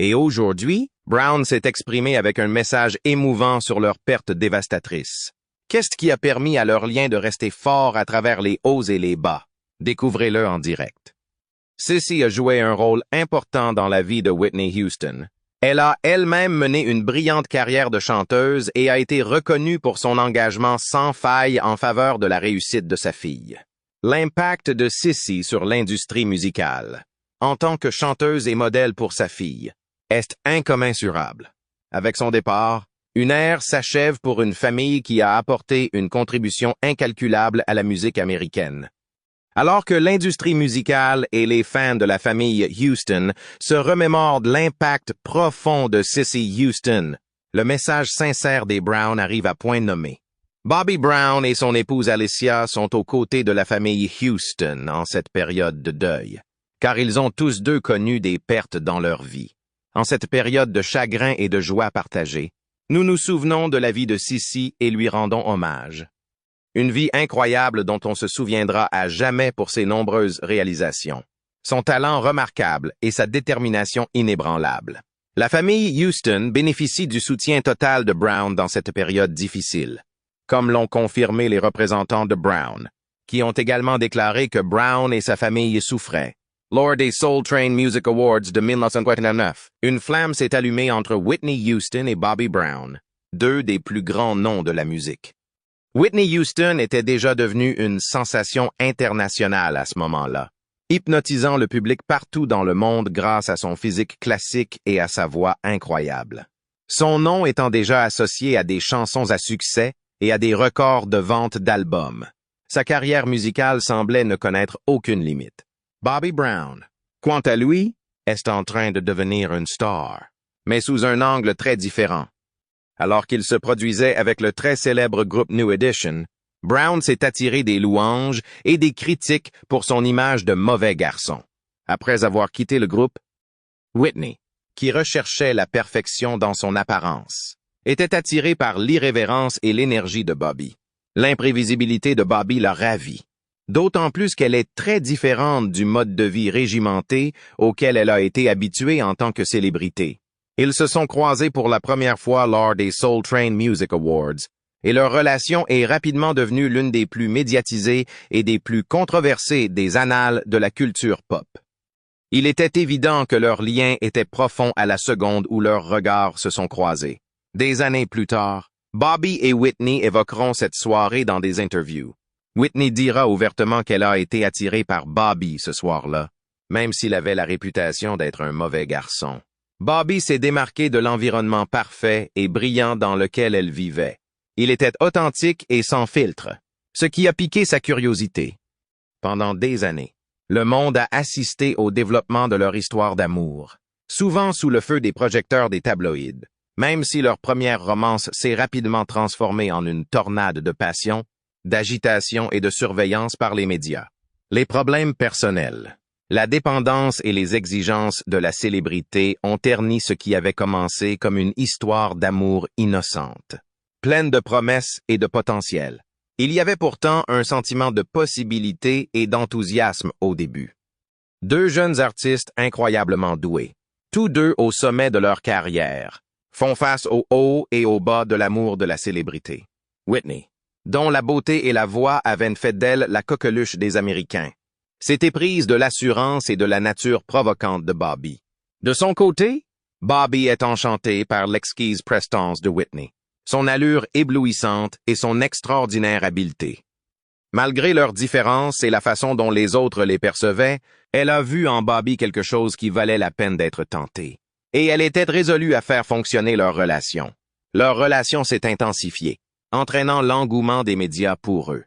Et aujourd'hui, Brown s'est exprimé avec un message émouvant sur leur perte dévastatrice. Qu'est-ce qui a permis à leur lien de rester fort à travers les hauts et les bas? Découvrez-le en direct. Cissy a joué un rôle important dans la vie de Whitney Houston. Elle a elle-même mené une brillante carrière de chanteuse et a été reconnue pour son engagement sans faille en faveur de la réussite de sa fille. L'impact de Cissy sur l'industrie musicale, en tant que chanteuse et modèle pour sa fille, est incommensurable. Avec son départ, une ère s'achève pour une famille qui a apporté une contribution incalculable à la musique américaine. Alors que l'industrie musicale et les fans de la famille Houston se remémorent de l'impact profond de Cissy Houston, le message sincère des Brown arrive à point nommé. Bobby Brown et son épouse Alicia sont aux côtés de la famille Houston en cette période de deuil, car ils ont tous deux connu des pertes dans leur vie. En cette période de chagrin et de joie partagée, nous nous souvenons de la vie de Cissy et lui rendons hommage. Une vie incroyable dont on se souviendra à jamais pour ses nombreuses réalisations, son talent remarquable et sa détermination inébranlable. La famille Houston bénéficie du soutien total de Brown dans cette période difficile, comme l'ont confirmé les représentants de Brown, qui ont également déclaré que Brown et sa famille souffraient. Lors des Soul Train Music Awards de 1989, une flamme s'est allumée entre Whitney Houston et Bobby Brown, deux des plus grands noms de la musique. Whitney Houston était déjà devenue une sensation internationale à ce moment-là, hypnotisant le public partout dans le monde grâce à son physique classique et à sa voix incroyable. Son nom étant déjà associé à des chansons à succès et à des records de vente d'albums. Sa carrière musicale semblait ne connaître aucune limite. Bobby Brown, quant à lui, est en train de devenir une star, mais sous un angle très différent. Alors qu'il se produisait avec le très célèbre groupe New Edition, Brown s'est attiré des louanges et des critiques pour son image de mauvais garçon. Après avoir quitté le groupe, Whitney, qui recherchait la perfection dans son apparence, était attiré par l'irrévérence et l'énergie de Bobby. L'imprévisibilité de Bobby l'a ravie, d'autant plus qu'elle est très différente du mode de vie régimenté auquel elle a été habituée en tant que célébrité. Ils se sont croisés pour la première fois lors des Soul Train Music Awards, et leur relation est rapidement devenue l'une des plus médiatisées et des plus controversées des annales de la culture pop. Il était évident que leur lien était profond à la seconde où leurs regards se sont croisés. Des années plus tard, Bobby et Whitney évoqueront cette soirée dans des interviews. Whitney dira ouvertement qu'elle a été attirée par Bobby ce soir-là, même s'il avait la réputation d'être un mauvais garçon. Bobby s'est démarqué de l'environnement parfait et brillant dans lequel elle vivait. Il était authentique et sans filtre, ce qui a piqué sa curiosité. Pendant des années, le monde a assisté au développement de leur histoire d'amour, souvent sous le feu des projecteurs des tabloïds. Même si leur première romance s'est rapidement transformée en une tornade de passion, d'agitation et de surveillance par les médias. Les problèmes personnels, la dépendance et les exigences de la célébrité ont terni ce qui avait commencé comme une histoire d'amour innocente, pleine de promesses et de potentiel. Il y avait pourtant un sentiment de possibilité et d'enthousiasme au début. Deux jeunes artistes incroyablement doués, tous deux au sommet de leur carrière, font face au haut et au bas de l'amour de la célébrité. Whitney, dont la beauté et la voix avaient fait d'elle la coqueluche des Américains, s'est éprise de l'assurance et de la nature provocante de Bobby. De son côté, Bobby est enchanté par l'exquise prestance de Whitney, son allure éblouissante et son extraordinaire habileté. Malgré leurs différences et la façon dont les autres les percevaient, elle a vu en Bobby quelque chose qui valait la peine d'être tenté. Et elle était résolue à faire fonctionner leur relation. Leur relation s'est intensifiée, entraînant l'engouement des médias pour eux.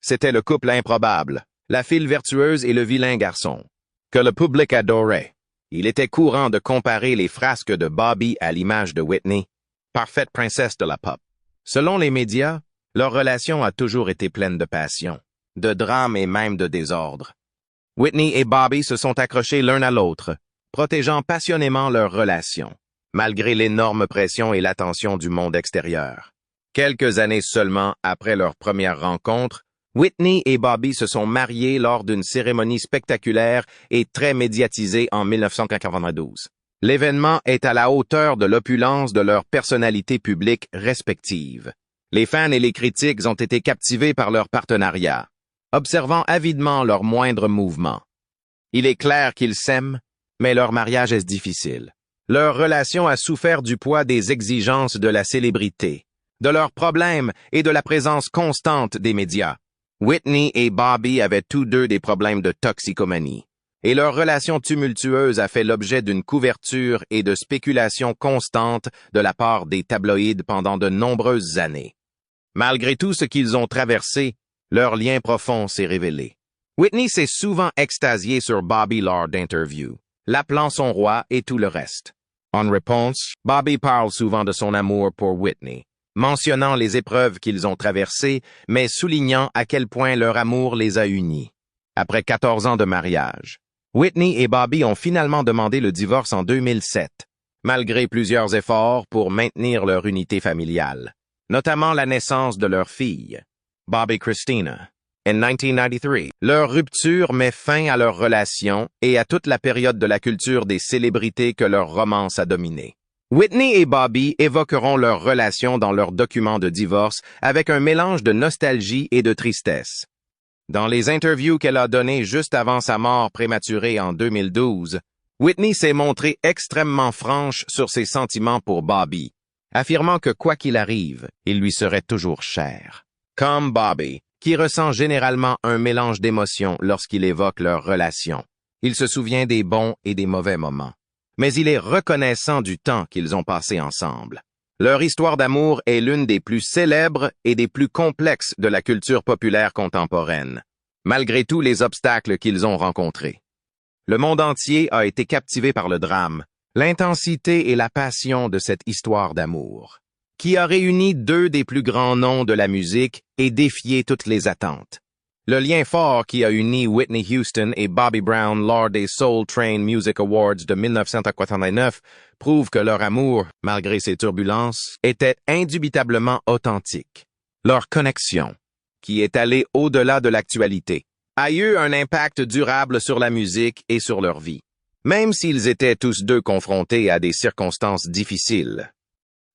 C'était le couple improbable, la fille vertueuse et le vilain garçon, que le public adorait. Il était courant de comparer les frasques de Bobby à l'image de Whitney, parfaite princesse de la pop. Selon les médias, leur relation a toujours été pleine de passion, de drame et même de désordre. Whitney et Bobby se sont accrochés l'un à l'autre, protégeant passionnément leur relation, malgré l'énorme pression et l'attention du monde extérieur. Quelques années seulement après leur première rencontre, Whitney et Bobby se sont mariés lors d'une cérémonie spectaculaire et très médiatisée en 1992. L'événement est à la hauteur de l'opulence de leurs personnalités publiques respectives. Les fans et les critiques ont été captivés par leur partenariat, observant avidement leurs moindres mouvements. Il est clair qu'ils s'aiment, mais leur mariage est difficile. Leur relation a souffert du poids des exigences de la célébrité, de leurs problèmes et de la présence constante des médias. Whitney et Bobby avaient tous deux des problèmes de toxicomanie, et leur relation tumultueuse a fait l'objet d'une couverture et de spéculations constantes de la part des tabloïds pendant de nombreuses années. Malgré tout ce qu'ils ont traversé, leur lien profond s'est révélé. Whitney s'est souvent extasiée sur Bobby lors d'interviews, l'appelant son roi et tout le reste. En réponse, Bobby parle souvent de son amour pour Whitney, mentionnant les épreuves qu'ils ont traversées, mais soulignant à quel point leur amour les a unis. Après 14 ans de mariage, Whitney et Bobby ont finalement demandé le divorce en 2007, malgré plusieurs efforts pour maintenir leur unité familiale, notamment la naissance de leur fille, Bobby Christina. En 1993, leur rupture met fin à leur relation et à toute la période de la culture des célébrités que leur romance a dominé. Whitney et Bobby évoqueront leur relation dans leurs documents de divorce avec un mélange de nostalgie et de tristesse. Dans les interviews qu'elle a données juste avant sa mort prématurée en 2012, Whitney s'est montrée extrêmement franche sur ses sentiments pour Bobby, affirmant que quoi qu'il arrive, il lui serait toujours cher. Comme Bobby, qui ressent généralement un mélange d'émotions lorsqu'il évoque leur relation. Il se souvient des bons et des mauvais moments, mais il est reconnaissant du temps qu'ils ont passé ensemble. Leur histoire d'amour est l'une des plus célèbres et des plus complexes de la culture populaire contemporaine, malgré tous les obstacles qu'ils ont rencontrés. Le monde entier a été captivé par le drame, l'intensité et la passion de cette histoire d'amour, qui a réuni deux des plus grands noms de la musique et défié toutes les attentes. Le lien fort qui a uni Whitney Houston et Bobby Brown lors des Soul Train Music Awards de 1989 prouve que leur amour, malgré ses turbulences, était indubitablement authentique. Leur connexion, qui est allée au-delà de l'actualité, a eu un impact durable sur la musique et sur leur vie, même s'ils étaient tous deux confrontés à des circonstances difficiles.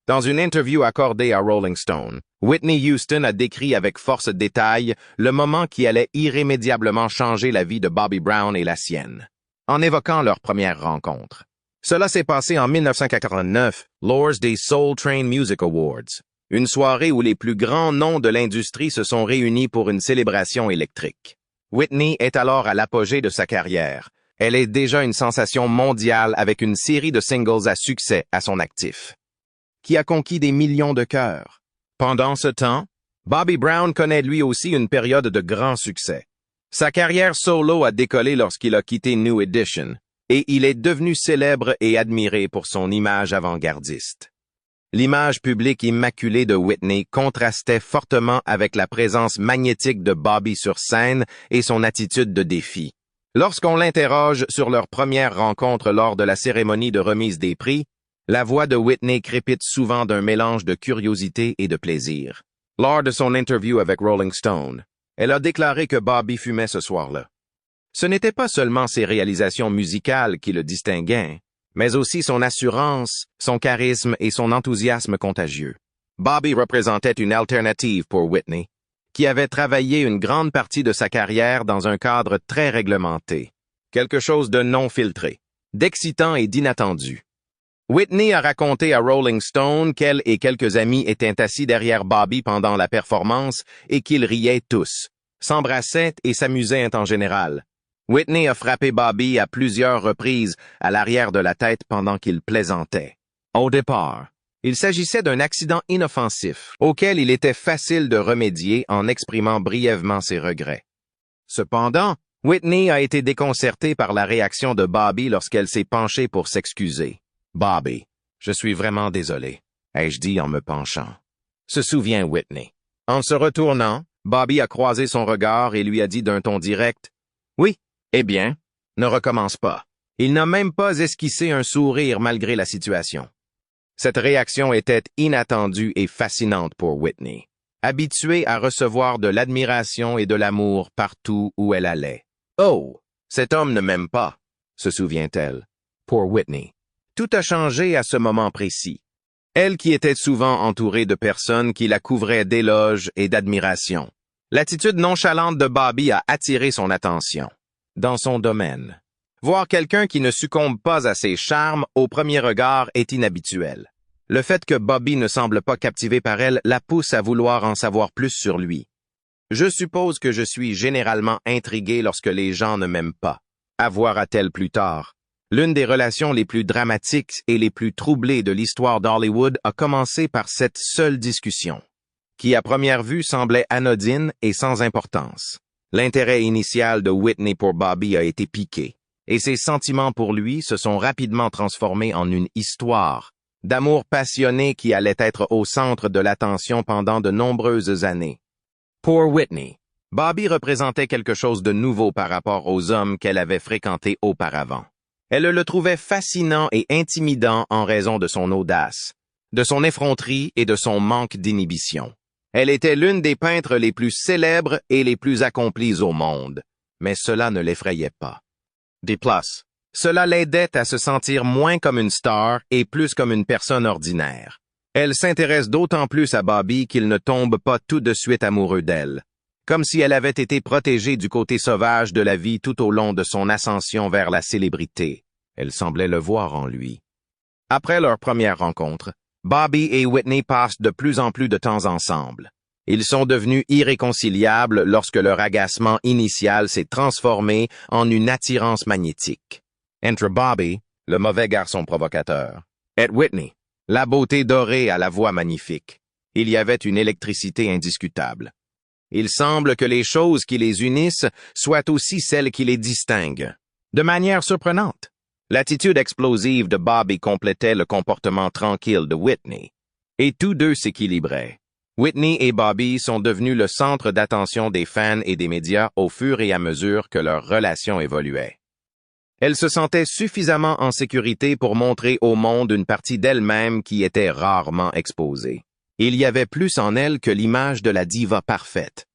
Dans une interview accordée à Rolling Stone, Whitney Houston a décrit avec force détail le moment qui allait irrémédiablement changer la vie de Bobby Brown et la sienne, en évoquant leur première rencontre. Cela s'est passé en 1989, lors des Soul Train Music Awards, une soirée où les plus grands noms de l'industrie se sont réunis pour une célébration électrique. Whitney est alors à l'apogée de sa carrière. Elle est déjà une sensation mondiale avec une série de singles à succès à son actif, qui a conquis des millions de cœurs. Pendant ce temps, Bobby Brown connaît lui aussi une période de grand succès. Sa carrière solo a décollé lorsqu'il a quitté New Edition, et il est devenu célèbre et admiré pour son image avant-gardiste. L'image publique immaculée de Whitney contrastait fortement avec la présence magnétique de Bobby sur scène et son attitude de défi. Lorsqu'on l'interroge sur leur première rencontre lors de la cérémonie de remise des prix, la voix de Whitney crépite souvent d'un mélange de curiosité et de plaisir. Lors de son interview avec Rolling Stone, elle a déclaré que Bobby fumait ce soir-là. Ce n'était pas seulement ses réalisations musicales qui le distinguaient, mais aussi son assurance, son charisme et son enthousiasme contagieux. Bobby représentait une alternative pour Whitney, qui avait travaillé une grande partie de sa carrière dans un cadre très réglementé, quelque chose de non filtré, d'excitant et d'inattendu. Whitney a raconté à Rolling Stone qu'elle et quelques amis étaient assis derrière Bobby pendant la performance et qu'ils riaient tous, s'embrassaient et s'amusaient en général. Whitney a frappé Bobby à plusieurs reprises à l'arrière de la tête pendant qu'il plaisantait. Au départ, il s'agissait d'un accident inoffensif auquel il était facile de remédier en exprimant brièvement ses regrets. Cependant, Whitney a été déconcertée par la réaction de Bobby lorsqu'elle s'est penchée pour s'excuser. « Bobby, je suis vraiment désolé, ai-je dit en me penchant. » Se souvient Whitney. En se retournant, Bobby a croisé son regard et lui a dit d'un ton direct, « Oui, eh bien, ne recommence pas. » Il n'a même pas esquissé un sourire malgré la situation. Cette réaction était inattendue et fascinante pour Whitney, habituée à recevoir de l'admiration et de l'amour partout où elle allait. « Oh, cet homme ne m'aime pas, » se souvient-elle. Pour Whitney, Tout a changé à ce moment précis. Elle qui était souvent entourée de personnes qui la couvraient d'éloges et d'admiration. L'attitude nonchalante de Bobby a attiré son attention. Dans son domaine. Voir quelqu'un qui ne succombe pas à ses charmes au premier regard est inhabituel. Le fait que Bobby ne semble pas captivé par elle la pousse à vouloir en savoir plus sur lui. Je suppose que je suis généralement intrigué lorsque les gens ne m'aiment pas. À voir a-t-elle plus tard. L'une des relations les plus dramatiques et les plus troublées de l'histoire d'Hollywood a commencé par cette seule discussion, qui à première vue semblait anodine et sans importance. L'intérêt initial de Whitney pour Bobby a été piqué, et ses sentiments pour lui se sont rapidement transformés en une histoire d'amour passionné qui allait être au centre de l'attention pendant de nombreuses années. Pour Whitney, Bobby représentait quelque chose de nouveau par rapport aux hommes qu'elle avait fréquentés auparavant. Elle le trouvait fascinant et intimidant en raison de son audace, de son effronterie et de son manque d'inhibition. Elle était l'une des peintres les plus célèbres et les plus accomplies au monde, mais cela ne l'effrayait pas. De plus, cela l'aidait à se sentir moins comme une star et plus comme une personne ordinaire. Elle s'intéresse d'autant plus à Bobby qu'il ne tombe pas tout de suite amoureux d'elle, comme si elle avait été protégée du côté sauvage de la vie tout au long de son ascension vers la célébrité. Elle semblait le voir en lui. Après leur première rencontre, Bobby et Whitney passent de plus en plus de temps ensemble. Ils sont devenus irréconciliables lorsque leur agacement initial s'est transformé en une attirance magnétique. Entre Bobby, le mauvais garçon provocateur, et Whitney, la beauté dorée à la voix magnifique, il y avait une électricité indiscutable. Il semble que les choses qui les unissent soient aussi celles qui les distinguent. De manière surprenante, l'attitude explosive de Bobby complétait le comportement tranquille de Whitney, et tous deux s'équilibraient. Whitney et Bobby sont devenus le centre d'attention des fans et des médias au fur et à mesure que leur relation évoluait. Elle se sentait suffisamment en sécurité pour montrer au monde une partie d'elle-même qui était rarement exposée. Il y avait plus en elle que l'image de la diva parfaite.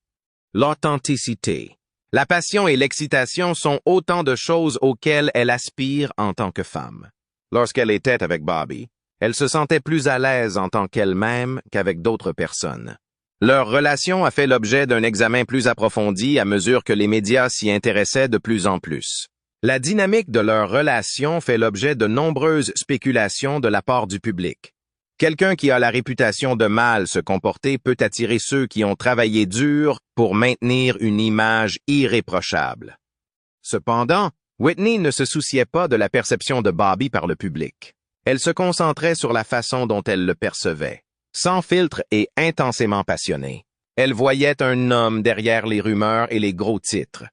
L'authenticité, la passion et l'excitation sont autant de choses auxquelles elle aspire en tant que femme. Lorsqu'elle était avec Bobby, elle se sentait plus à l'aise en tant qu'elle-même qu'avec d'autres personnes. Leur relation a fait l'objet d'un examen plus approfondi à mesure que les médias s'y intéressaient de plus en plus. La dynamique de leur relation fait l'objet de nombreuses spéculations de la part du public. Quelqu'un qui a la réputation de mal se comporter peut attirer ceux qui ont travaillé dur pour maintenir une image irréprochable. Cependant, Whitney ne se souciait pas de la perception de Bobby par le public. Elle se concentrait sur la façon dont elle le percevait, sans filtre et intensément passionnée. Elle voyait un homme derrière les rumeurs et les gros titres.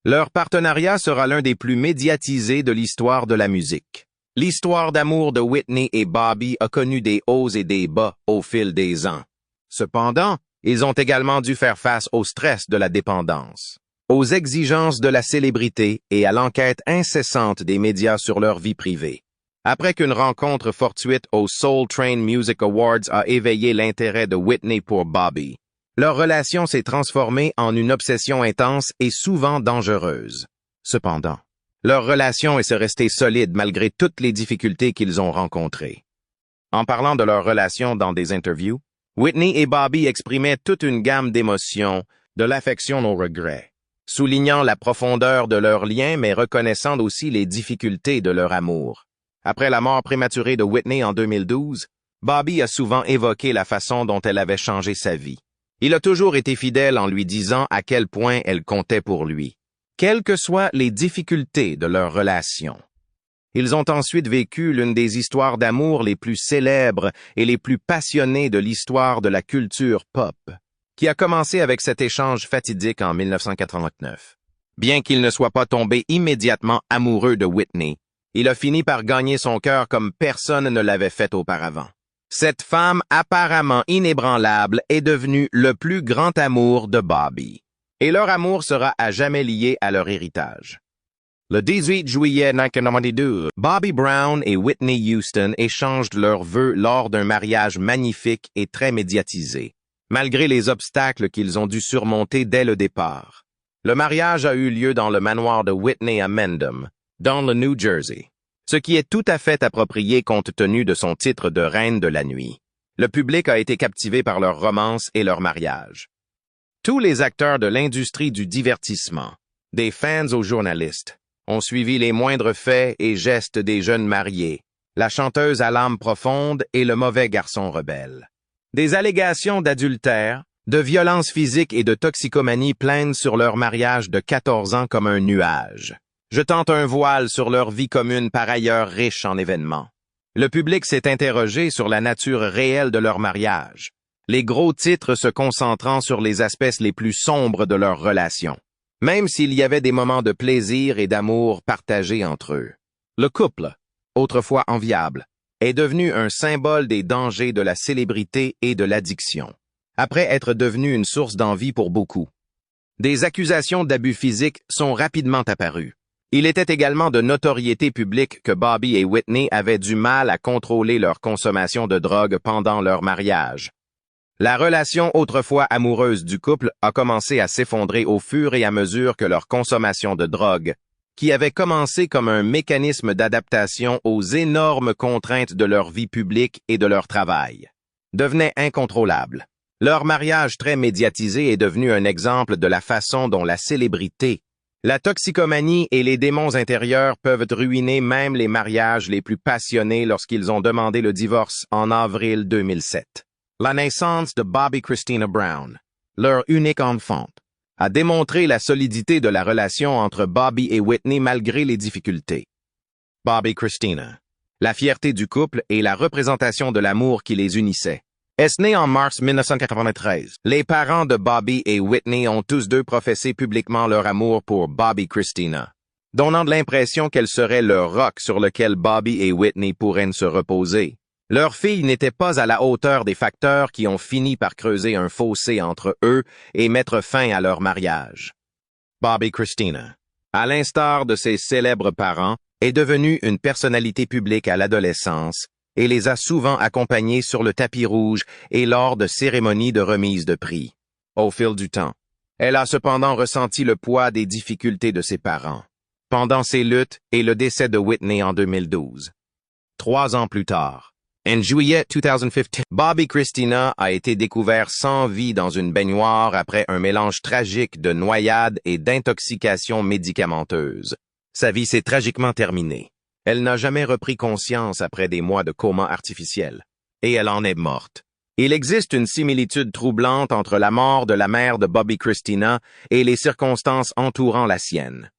Leur partenariat sera l'un des plus médiatisés de l'histoire de la musique. L'histoire d'amour de Whitney et Bobby a connu des hauts et des bas au fil des ans. Cependant, ils ont également dû faire face au stress de la dépendance, aux exigences de la célébrité et à l'enquête incessante des médias sur leur vie privée. Après qu'une rencontre fortuite au Soul Train Music Awards a éveillé l'intérêt de Whitney pour Bobby, leur relation s'est transformée en une obsession intense et souvent dangereuse. Cependant, leur relation est restée solide malgré toutes les difficultés qu'ils ont rencontrées. En parlant de leur relation dans des interviews, Whitney et Bobby exprimaient toute une gamme d'émotions, de l'affection au regret, soulignant la profondeur de leur lien mais reconnaissant aussi les difficultés de leur amour. Après la mort prématurée de Whitney en 2012, Bobby a souvent évoqué la façon dont elle avait changé sa vie. Il a toujours été fidèle en lui disant à quel point elle comptait pour lui, quelles que soient les difficultés de leur relation. Ils ont ensuite vécu l'une des histoires d'amour les plus célèbres et les plus passionnées de l'histoire de la culture pop, qui a commencé avec cet échange fatidique en 1989. Bien qu'il ne soit pas tombé immédiatement amoureux de Whitney, il a fini par gagner son cœur comme personne ne l'avait fait auparavant. Cette femme apparemment inébranlable est devenue le plus grand amour de Bobby. Et leur amour sera à jamais lié à leur héritage. Le 18 juillet 1992, Bobby Brown et Whitney Houston échangent leurs vœux lors d'un mariage magnifique et très médiatisé, malgré les obstacles qu'ils ont dû surmonter dès le départ. Le mariage a eu lieu dans le manoir de Whitney à Mendham, dans le New Jersey. ce qui est tout à fait approprié compte tenu de son titre de reine de la nuit. Le public a été captivé par leur romance et leur mariage. Tous les acteurs de l'industrie du divertissement, des fans aux journalistes, ont suivi les moindres faits et gestes des jeunes mariés, la chanteuse à l'âme profonde et le mauvais garçon rebelle. Des allégations d'adultère, de violence physique et de toxicomanie planent sur leur mariage de 14 ans comme un nuage, jetant un voile sur leur vie commune par ailleurs riche en événements. Le public s'est interrogé sur la nature réelle de leur mariage, les gros titres se concentrant sur les aspects les plus sombres de leur relation, même s'il y avait des moments de plaisir et d'amour partagés entre eux. Le couple, autrefois enviable, est devenu un symbole des dangers de la célébrité et de l'addiction, après être devenu une source d'envie pour beaucoup. Des accusations d'abus physiques sont rapidement apparues. Il était également de notoriété publique que Bobby et Whitney avaient du mal à contrôler leur consommation de drogue pendant leur mariage. La relation autrefois amoureuse du couple a commencé à s'effondrer au fur et à mesure que leur consommation de drogue, qui avait commencé comme un mécanisme d'adaptation aux énormes contraintes de leur vie publique et de leur travail, devenait incontrôlable. Leur mariage très médiatisé est devenu un exemple de la façon dont la célébrité, la toxicomanie et les démons intérieurs peuvent ruiner même les mariages les plus passionnés lorsqu'ils ont demandé le divorce en avril 2007. La naissance de Bobby Christina Brown, leur unique enfant, a démontré la solidité de la relation entre Bobby et Whitney malgré les difficultés. Bobby Christina, la fierté du couple et la représentation de l'amour qui les unissait. Est née en mars 1993. Les parents de Bobby et Whitney ont tous deux professé publiquement leur amour pour Bobby Christina, donnant l'impression qu'elle serait le roc sur lequel Bobby et Whitney pourraient se reposer. Leur fille n'était pas à la hauteur des facteurs qui ont fini par creuser un fossé entre eux et mettre fin à leur mariage. Bobby Christina, à l'instar de ses célèbres parents, est devenue une personnalité publique à l'adolescence et les a souvent accompagnés sur le tapis rouge et lors de cérémonies de remise de prix. Au fil du temps, elle a cependant ressenti le poids des difficultés de ses parents, pendant ses luttes et le décès de Whitney en 2012. 3 ans plus tard, en juillet 2015, Bobby Christina a été découvert sans vie dans une baignoire après un mélange tragique de noyade et d'intoxication médicamenteuse. Sa vie s'est tragiquement terminée. Elle n'a jamais repris conscience après des mois de coma artificiel. Et elle en est morte. Il existe une similitude troublante entre la mort de la mère de Bobby Christina et les circonstances entourant la sienne.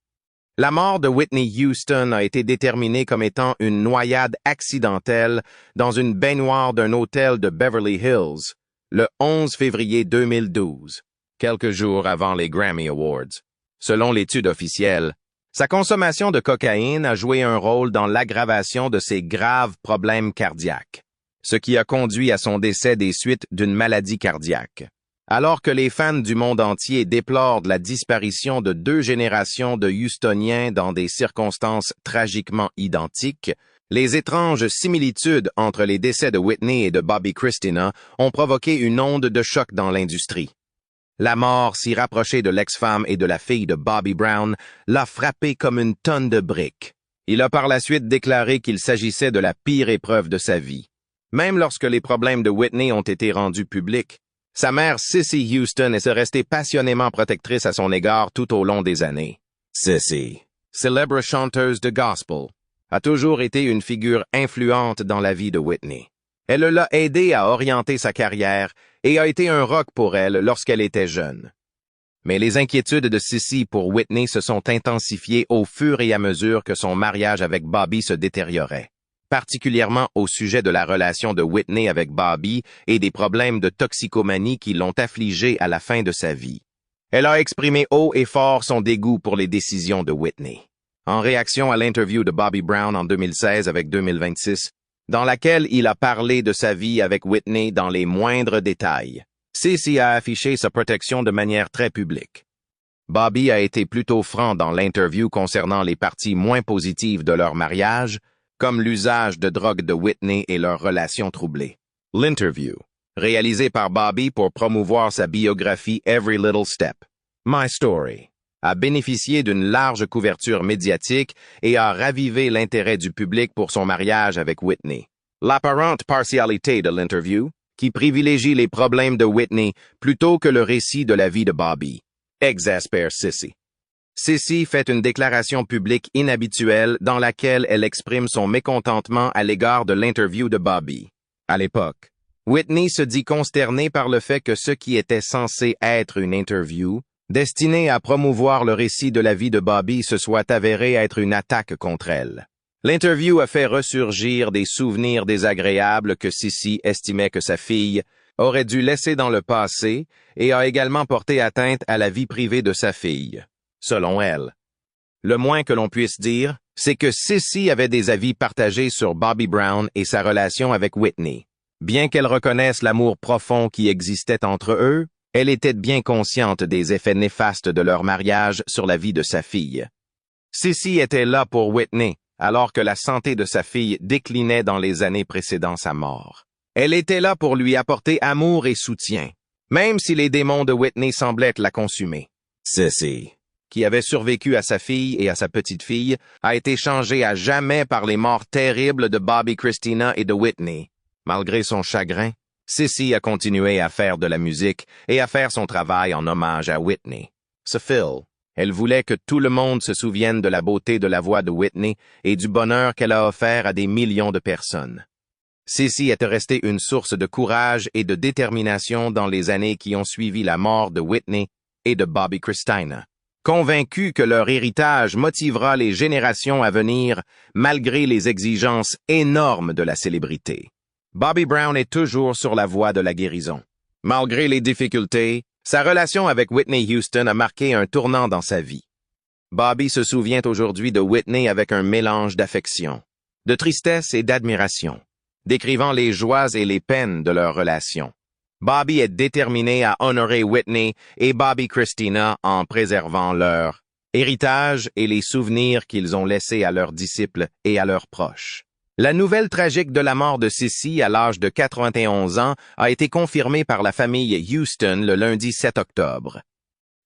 La mort de Whitney Houston a été déterminée comme étant une noyade accidentelle dans une baignoire d'un hôtel de Beverly Hills, le 11 février 2012, quelques jours avant les Grammy Awards. Selon l'étude officielle, sa consommation de cocaïne a joué un rôle dans l'aggravation de ses graves problèmes cardiaques, ce qui a conduit à son décès des suites d'une maladie cardiaque. Alors que les fans du monde entier déplorent la disparition de 2 générations de Houstoniens dans des circonstances tragiquement identiques, les étranges similitudes entre les décès de Whitney et de Bobby Christina ont provoqué une onde de choc dans l'industrie. La mort si rapprochée de l'ex-femme et de la fille de Bobby Brown l'a frappé comme une tonne de briques. Il a par la suite déclaré qu'il s'agissait de la pire épreuve de sa vie. Même lorsque les problèmes de Whitney ont été rendus publics, sa mère Cissy Houston est restée passionnément protectrice à son égard tout au long des années. Cissy, célèbre chanteuse de gospel, a toujours été une figure influente dans la vie de Whitney. Elle l'a aidé à orienter sa carrière et a été un roc pour elle lorsqu'elle était jeune. Mais les inquiétudes de Cissy pour Whitney se sont intensifiées au fur et à mesure que son mariage avec Bobby se détériorait, particulièrement au sujet de la relation de Whitney avec Bobby et des problèmes de toxicomanie qui l'ont affligée à la fin de sa vie. Elle a exprimé haut et fort son dégoût pour les décisions de Whitney. En réaction à l'interview de Bobby Brown en 2016 avec 2026, dans laquelle il a parlé de sa vie avec Whitney dans les moindres détails, Cissy a affiché sa protection de manière très publique. Bobby a été plutôt franc dans l'interview concernant les parties moins positives de leur mariage, comme l'usage de drogue de Whitney et leur relation troublée. L'interview, réalisé par Bobby pour promouvoir sa biographie Every Little Step, My Story, a bénéficié d'une large couverture médiatique et a ravivé l'intérêt du public pour son mariage avec Whitney. L'apparente partialité de l'interview, qui privilégie les problèmes de Whitney plutôt que le récit de la vie de Bobby, exaspère Cissy. Cissy fait une déclaration publique inhabituelle dans laquelle elle exprime son mécontentement à l'égard de l'interview de Bobby. À l'époque, Whitney se dit consternée par le fait que ce qui était censé être une interview, destinée à promouvoir le récit de la vie de Bobby, se soit avéré être une attaque contre elle. L'interview a fait ressurgir des souvenirs désagréables que Cissy estimait que sa fille aurait dû laisser dans le passé et a également porté atteinte à la vie privée de sa fille, selon elle. Le moins que l'on puisse dire, c'est que Cissy avait des avis partagés sur Bobby Brown et sa relation avec Whitney. Bien qu'elle reconnaisse l'amour profond qui existait entre eux, elle était bien consciente des effets néfastes de leur mariage sur la vie de sa fille. Cissy était là pour Whitney, alors que la santé de sa fille déclinait dans les années précédant sa mort. Elle était là pour lui apporter amour et soutien, même si les démons de Whitney semblaient la consumer. Cissy, qui avait survécu à sa fille et à sa petite-fille, a été changée à jamais par les morts terribles de Bobby Christina et de Whitney. Malgré son chagrin, Cissy a continué à faire de la musique et à faire son travail en hommage à Whitney. Ce Phil, elle voulait que tout le monde se souvienne de la beauté de la voix de Whitney et du bonheur qu'elle a offert à des millions de personnes. Cissy était restée une source de courage et de détermination dans les années qui ont suivi la mort de Whitney et de Bobby Christina, convaincue que leur héritage motivera les générations à venir malgré les exigences énormes de la célébrité. Bobby Brown est toujours sur la voie de la guérison. Malgré les difficultés, sa relation avec Whitney Houston a marqué un tournant dans sa vie. Bobby se souvient aujourd'hui de Whitney avec un mélange d'affection, de tristesse et d'admiration, décrivant les joies et les peines de leur relation. Bobby est déterminé à honorer Whitney et Bobby Christina en préservant leur héritage et les souvenirs qu'ils ont laissés à leurs disciples et à leurs proches. La nouvelle tragique de la mort de Cissy à l'âge de 91 ans a été confirmée par la famille Houston le lundi 7 octobre.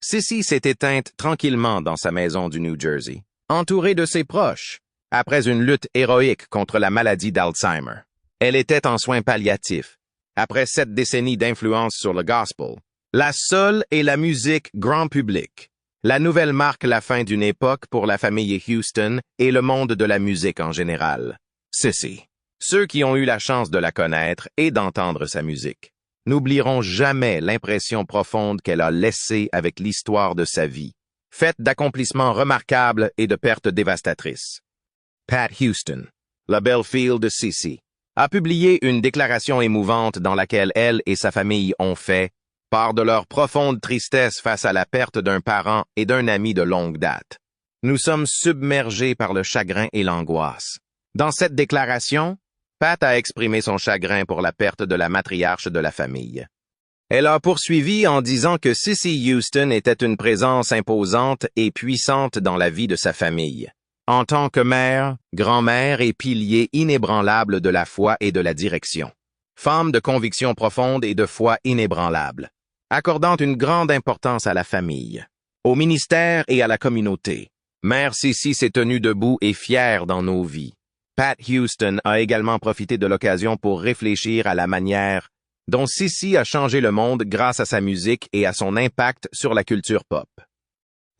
Cissy s'est éteinte tranquillement dans sa maison du New Jersey, entourée de ses proches, après une lutte héroïque contre la maladie d'Alzheimer. Elle était en soins palliatifs, après 7 décennies d'influence sur le gospel. La soul et la musique grand public. La nouvelle marque la fin d'une époque pour la famille Houston et le monde de la musique en général. Cissy. Ceux qui ont eu la chance de la connaître et d'entendre sa musique n'oublieront jamais l'impression profonde qu'elle a laissée avec l'histoire de sa vie, faite d'accomplissements remarquables et de pertes dévastatrices. Pat Houston, la belle-fille de Cissy, a publié une déclaration émouvante dans laquelle elle et sa famille ont fait part de leur profonde tristesse face à la perte d'un parent et d'un ami de longue date. Nous sommes submergés par le chagrin et l'angoisse. Dans cette déclaration, Pat a exprimé son chagrin pour la perte de la matriarche de la famille. Elle a poursuivi en disant que Cissy Houston était une présence imposante et puissante dans la vie de sa famille, en tant que mère, grand-mère et pilier inébranlable de la foi et de la direction. Femme de conviction profonde et de foi inébranlable, accordant une grande importance à la famille, au ministère et à la communauté. Mère Cissy s'est tenue debout et fière dans nos vies. Pat Houston a également profité de l'occasion pour réfléchir à la manière dont Cissy a changé le monde grâce à sa musique et à son impact sur la culture pop.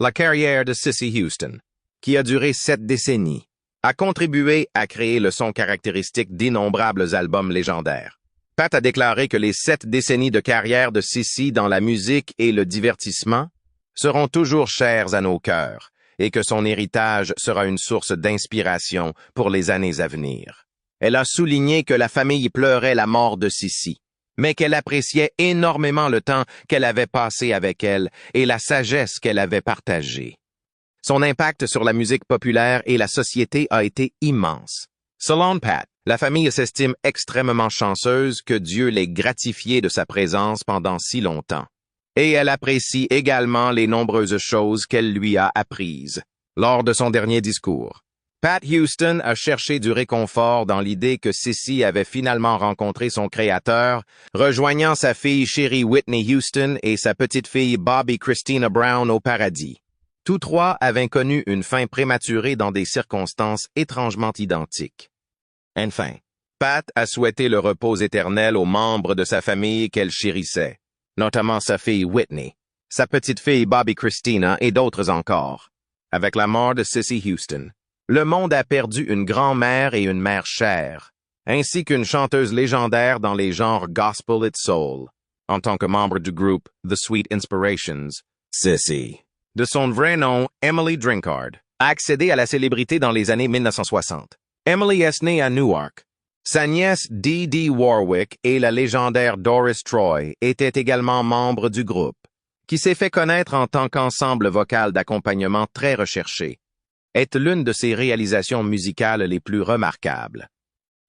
La carrière de Cissy Houston, qui a duré 7 décennies, a contribué à créer le son caractéristique d'innombrables albums légendaires. Pat a déclaré que les 7 décennies de carrière de Cissy dans la musique et le divertissement seront toujours chères à nos cœurs, et que son héritage sera une source d'inspiration pour les années à venir. Elle a souligné que la famille pleurait la mort de Cissy, mais qu'elle appréciait énormément le temps qu'elle avait passé avec elle et la sagesse qu'elle avait partagée. Son impact sur la musique populaire et la société a été immense. Selon Pat, la famille s'estime extrêmement chanceuse que Dieu l'ait gratifiée de sa présence pendant si longtemps. Et elle apprécie également les nombreuses choses qu'elle lui a apprises. Lors de son dernier discours, Pat Houston a cherché du réconfort dans l'idée que Cissy avait finalement rencontré son créateur, rejoignant sa fille chérie Whitney Houston et sa petite-fille Bobby Christina Brown au paradis. Tous trois avaient connu une fin prématurée dans des circonstances étrangement identiques. Enfin, Pat a souhaité le repos éternel aux membres de sa famille qu'elle chérissait, notamment sa fille Whitney, sa petite-fille Bobby Christina et d'autres encore. Avec la mort de Cissy Houston, le monde a perdu une grand-mère et une mère chère, ainsi qu'une chanteuse légendaire dans les genres gospel et soul, en tant que membre du groupe The Sweet Inspirations, Cissy. De son vrai nom, Emily Drinkard, a accédé à la célébrité dans les années 1960. Emily est née à Newark. Sa nièce Dee Dee Warwick et la légendaire Doris Troy étaient également membres du groupe, qui s'est fait connaître en tant qu'ensemble vocal d'accompagnement très recherché, est l'une de ses réalisations musicales les plus remarquables.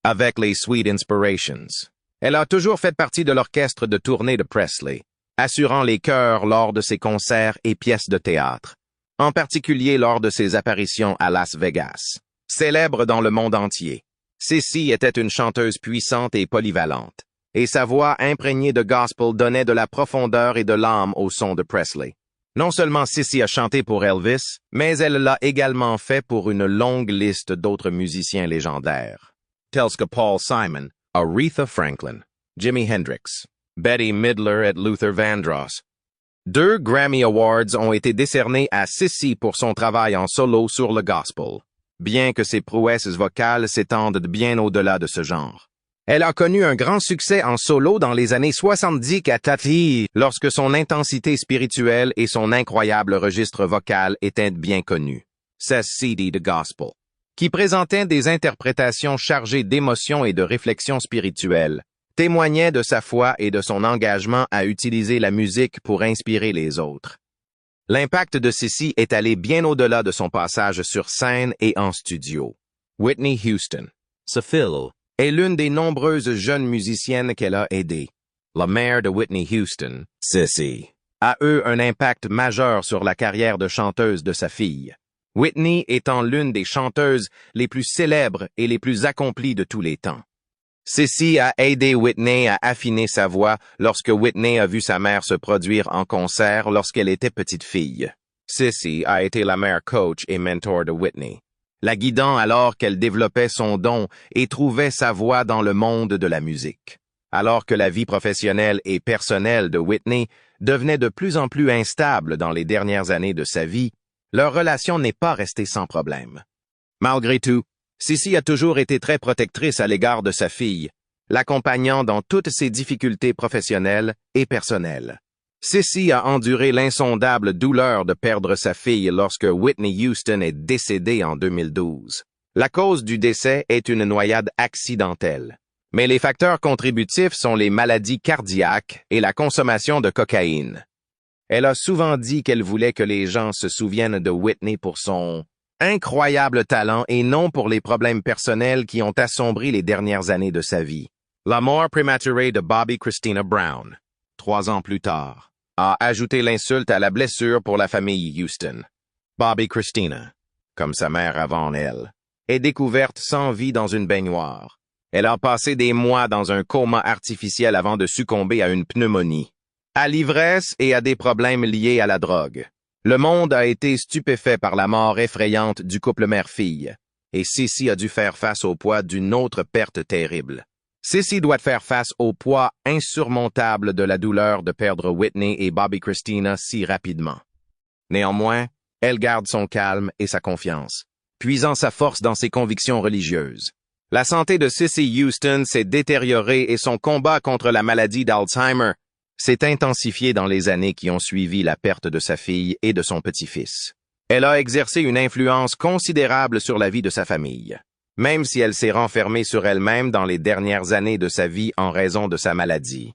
Avec les Sweet Inspirations, elle a toujours fait partie de l'orchestre de tournée de Presley, assurant les chœurs lors de ses concerts et pièces de théâtre, en particulier lors de ses apparitions à Las Vegas. Célèbre dans le monde entier, Cissy était une chanteuse puissante et polyvalente, et sa voix imprégnée de gospel donnait de la profondeur et de l'âme au son de Presley. Non seulement Cissy a chanté pour Elvis, mais elle l'a également fait pour une longue liste d'autres musiciens légendaires, tels que Paul Simon, Aretha Franklin, Jimi Hendrix, Bette Midler et Luther Vandross. 2 Grammy Awards ont été décernés à Cissy pour son travail en solo sur le gospel, bien que ses prouesses vocales s'étendent bien au-delà de ce genre. Elle a connu un grand succès en solo dans les années 70 à Tati, lorsque son intensité spirituelle et son incroyable registre vocal étaient bien connus. Sa CD de gospel, qui présentait des interprétations chargées d'émotions et de réflexions spirituelles, témoignait de sa foi et de son engagement à utiliser la musique pour inspirer les autres. L'impact de Cissy est allé bien au-delà de son passage sur scène et en studio. Whitney Houston, Phil, est l'une des nombreuses jeunes musiciennes qu'elle a aidées. La mère de Whitney Houston, Cissy, a eu un impact majeur sur la carrière de chanteuse de sa fille. Whitney étant l'une des chanteuses les plus célèbres et les plus accomplies de tous les temps. Cissy a aidé Whitney à affiner sa voix lorsque Whitney a vu sa mère se produire en concert lorsqu'elle était petite fille. Cissy a été la mère coach et mentor de Whitney, la guidant alors qu'elle développait son don et trouvait sa voie dans le monde de la musique. Alors que la vie professionnelle et personnelle de Whitney devenait de plus en plus instable dans les dernières années de sa vie, leur relation n'est pas restée sans problème. Malgré tout, Cissy a toujours été très protectrice à l'égard de sa fille, l'accompagnant dans toutes ses difficultés professionnelles et personnelles. Cissy a enduré l'insondable douleur de perdre sa fille lorsque Whitney Houston est décédée en 2012. La cause du décès est une noyade accidentelle, mais les facteurs contributifs sont les maladies cardiaques et la consommation de cocaïne. Elle a souvent dit qu'elle voulait que les gens se souviennent de Whitney pour son incroyable talent et non pour les problèmes personnels qui ont assombri les dernières années de sa vie. La mort prématurée de Bobby Christina Brown, 3 ans plus tard, a ajouté l'insulte à la blessure pour la famille Houston. Bobby Christina, comme sa mère avant elle, est découverte sans vie dans une baignoire. Elle a passé des mois dans un coma artificiel avant de succomber à une pneumonie, à l'ivresse et à des problèmes liés à la drogue. Le monde a été stupéfait par la mort effrayante du couple mère-fille, et Cissy a dû faire face au poids d'une autre perte terrible. Cissy doit faire face au poids insurmontable de la douleur de perdre Whitney et Bobby Christina si rapidement. Néanmoins, elle garde son calme et sa confiance, puisant sa force dans ses convictions religieuses. La santé de Cissy Houston s'est détériorée et son combat contre la maladie d'Alzheimer s'est intensifié dans les années qui ont suivi la perte de sa fille et de son petit-fils. Elle a exercé une influence considérable sur la vie de sa famille, même si elle s'est renfermée sur elle-même dans les dernières années de sa vie en raison de sa maladie.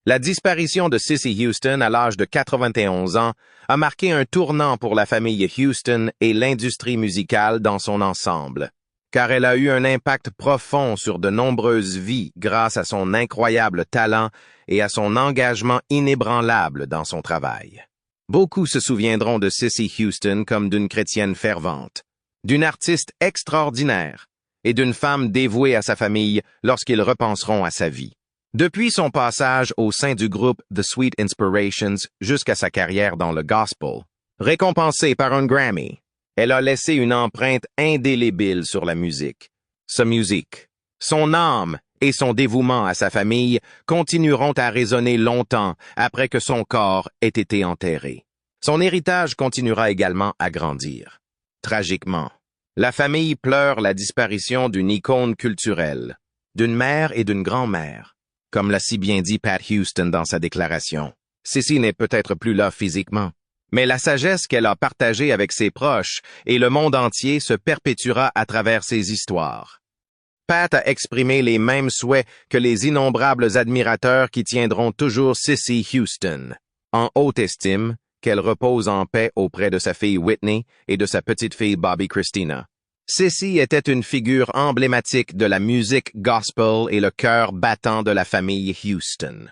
La disparition de Cissy Houston à l'âge de 91 ans a marqué un tournant pour la famille Houston et l'industrie musicale dans son ensemble, car elle a eu un impact profond sur de nombreuses vies grâce à son incroyable talent et à son engagement inébranlable dans son travail. Beaucoup se souviendront de Cissy Houston comme d'une chrétienne fervente, d'une artiste extraordinaire et d'une femme dévouée à sa famille lorsqu'ils repenseront à sa vie. Depuis son passage au sein du groupe The Sweet Inspirations jusqu'à sa carrière dans le gospel, Récompensée par un Grammy, elle a laissé une empreinte indélébile sur la musique. Sa musique, son âme et son dévouement à sa famille continueront à résonner longtemps après que son corps ait été enterré. Son héritage continuera également à grandir. Tragiquement, la famille pleure la disparition d'une icône culturelle, d'une mère et d'une grand-mère. Comme l'a si bien dit Pat Houston dans sa déclaration, Cissy n'est peut-être plus là physiquement, mais la sagesse qu'elle a partagée avec ses proches et le monde entier se perpétuera à travers ses histoires. Pat a exprimé les mêmes souhaits que les innombrables admirateurs qui tiendront toujours Cissy Houston en haute estime, qu'elle repose en paix auprès de sa fille Whitney et de sa petite-fille Bobby Christina. Cissy était une figure emblématique de la musique gospel et le cœur battant de la famille Houston.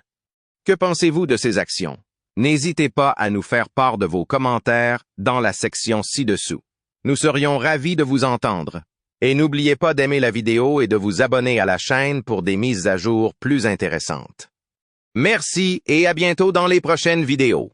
Que pensez-vous de ces actions? N'hésitez pas à nous faire part de vos commentaires dans la section ci-dessous. Nous serions ravis de vous entendre. Et n'oubliez pas d'aimer la vidéo et de vous abonner à la chaîne pour des mises à jour plus intéressantes. Merci et à bientôt dans les prochaines vidéos.